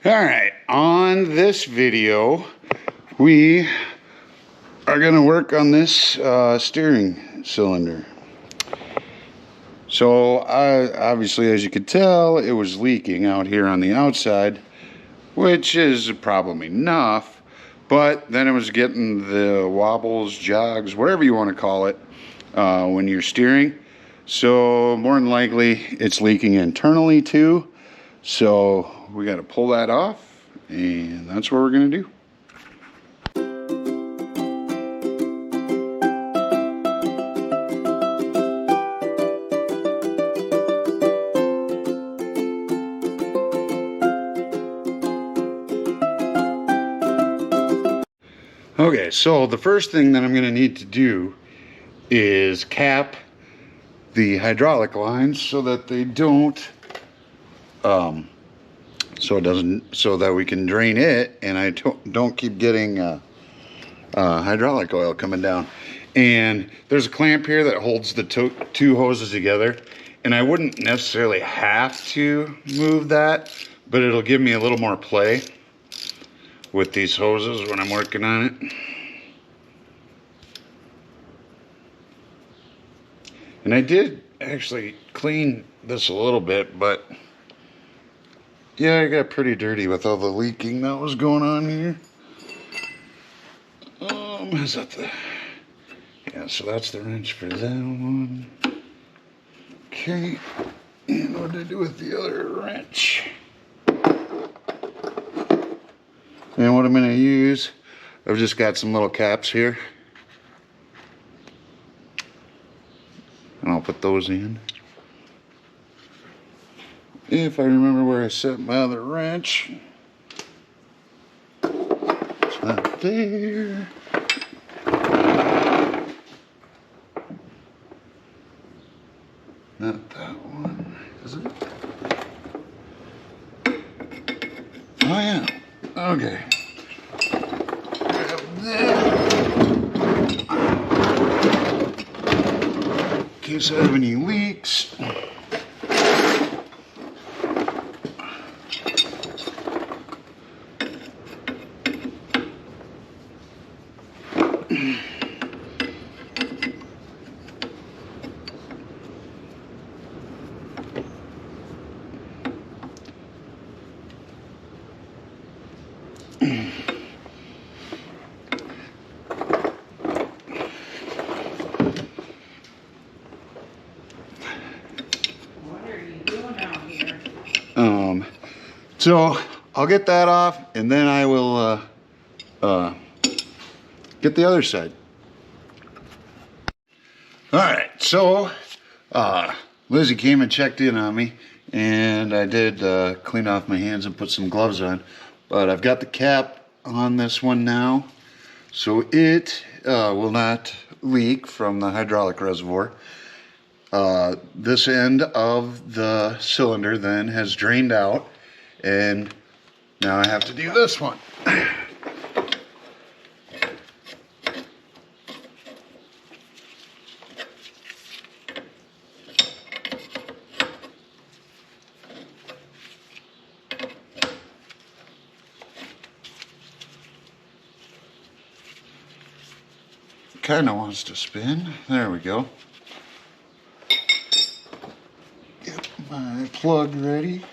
Alright, on this video, we are going to work on this steering cylinder. So, obviously, as you can tell, it was leaking out here on the outside, which is a problem enough, but then it was getting the wobbles, jogs, whatever you want to call it, when you're steering. So, more than likely, it's leaking internally too. So we got to pull that off, and that's what we're going to do. Okay, so the first thing that I'm going to need to do is cap the hydraulic lines so that they don't so that we can drain it and I don't keep getting hydraulic oil coming down. And there's a clamp here that holds the two hoses together, and I wouldn't necessarily have to move that, but it'll give me a little more play with these hoses when I'm working on it. And I did actually clean this a little bit, but yeah, I got pretty dirty with all the leaking that was going on here. Is that the... Yeah, so that's the wrench for that one. Okay, and what did I do with the other wrench? And what I'm going to use, I've just got some little caps here. And I'll put those in. If I remember where I set my other wrench. It's not there. Not that one, is it? Oh yeah, okay. Grab that. In case I have any leaks. So I'll get that off, and then I will get the other side. All right, so Lizzie came and checked in on me, and I did clean off my hands and put some gloves on. But I've got the cap on this one now, so it will not leak from the hydraulic reservoir. This end of the cylinder then has drained out, and now I have to do this one. Kind of wants to spin. There we go. Get my plug ready.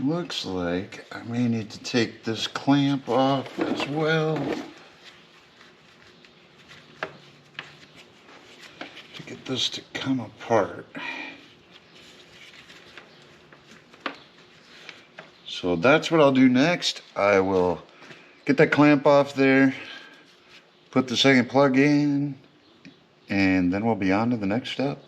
Looks like I may need to take this clamp off as well to get this to come apart. So that's what I'll do next. I will get that clamp off there, put the second plug in, and then we'll be on to the next step.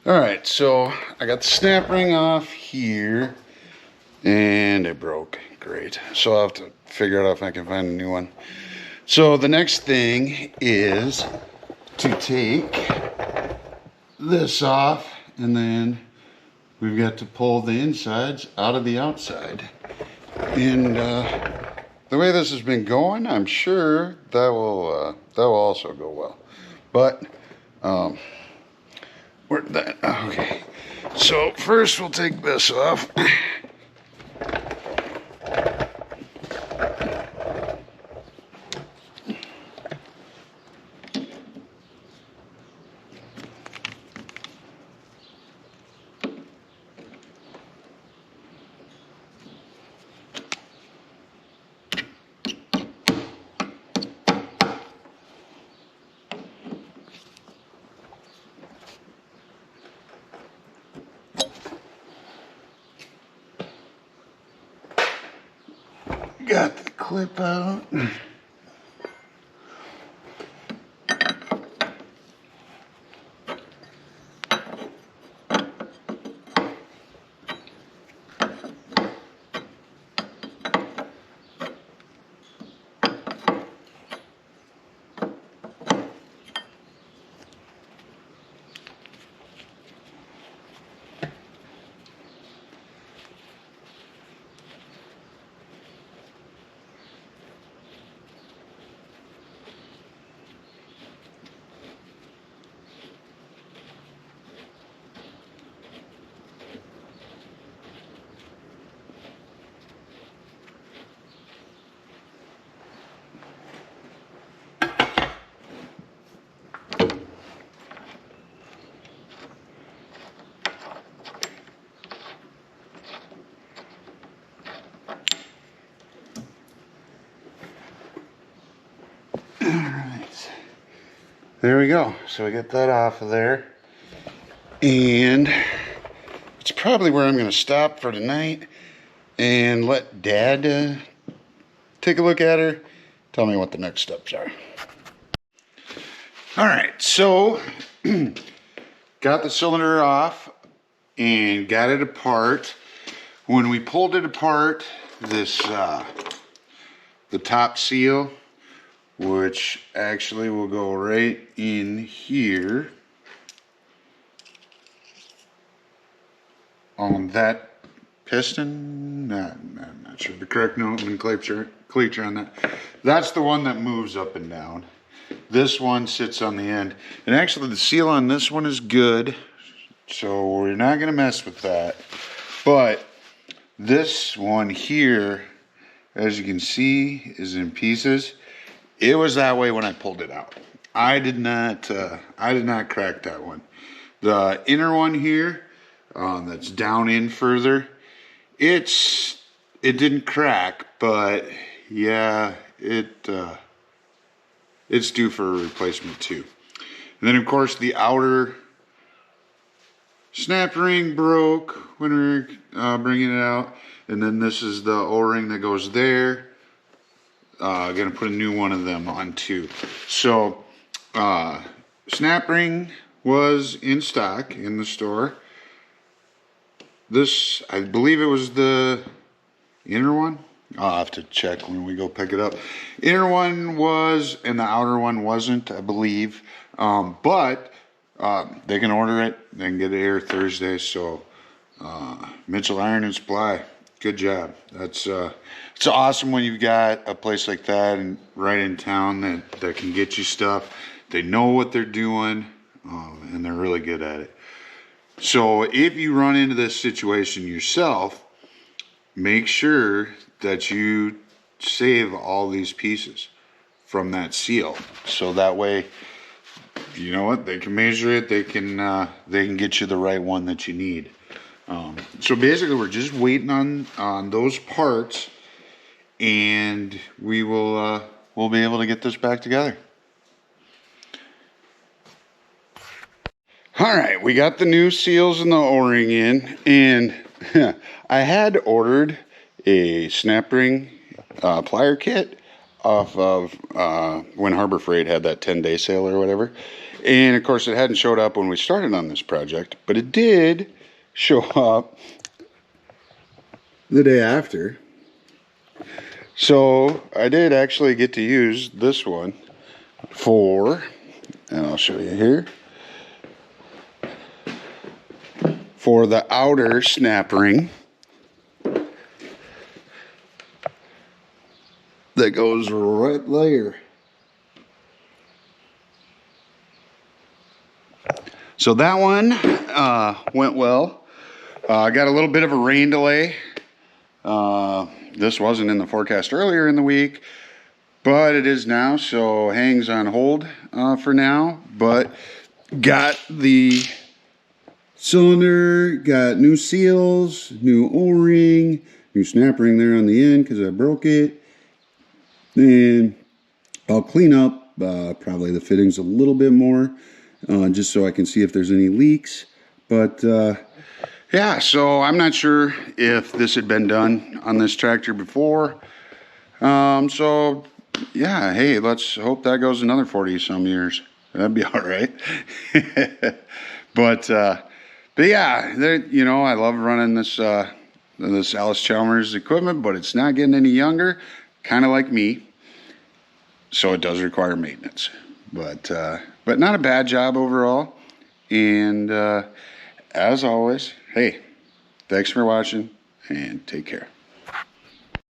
Alright, so I got the snap ring off here, and it broke. Great. So I'll have to figure out if I can find a new one. So the next thing is to take this off, and then we've got to pull the insides out of the outside. And the way this has been going, I'm sure that will also go well. But okay. So first we'll take this off. Got the clip out. Alright, there we go. So we get that off of there. And it's probably where I'm going to stop for tonight and let Dad take a look at her, tell me what the next steps are. Alright, so got the cylinder off and got it apart. When we pulled it apart, this the top seal, which actually will go right in here on that piston. I'm not sure the correct nomenclature on that. That's the one that moves up and down. This one sits on the end. And actually the seal on this one is good, so we're not going to mess with that. But this one here, as you can see, is in pieces. It was that way when I pulled it out. I did not crack that one. The inner one here, that's down in further, it didn't crack, but yeah, it's due for a replacement too. And then of course the outer snap ring broke when we were bringing it out, and then this is the O-ring that goes there. Gonna put a new one of them on too. So snap ring was in stock in the store. This, I believe it was the inner one. I'll have to check when we go pick it up. Inner one was and the outer one wasn't, I believe. But they can order it. They can get it here Thursday. So Mitchell Iron and Supply, good job. That's it's awesome when you've got a place like that and right in town that can get you stuff. They know what they're doing, and they're really good at it. So if you run into this situation yourself, make sure that you save all these pieces from that seal. So that way, you know what, they can measure it, they can get you the right one that you need. So basically we're just waiting on those parts, and we will we'll be able to get this back together. All right, we got the new seals and the O-ring in, and I had ordered a snap ring plier kit off of when Harbor Freight had that 10-day sale or whatever. And of course it hadn't showed up when we started on this project, but it did show up the day after. So I did actually get to use this one for, and I'll show you here, for the outer snap ring. that goes right there. So that one went well. I got a little bit of a rain delay. This wasn't in the forecast earlier in the week, but it is now, so hangs on hold for now. But got the cylinder, got new seals, new O-ring, new snap ring there on the end because I broke it. And I'll clean up probably the fittings a little bit more just so I can see if there's any leaks. But yeah, so I'm not sure if this had been done on this tractor before. So yeah, hey, let's hope that goes another 40 some years. That'd be all right. But yeah, you know, I love running this this Allis Chalmers equipment, but it's not getting any younger, kind of like me. So it does require maintenance, but not a bad job overall. And as always, hey, thanks for watching and take care.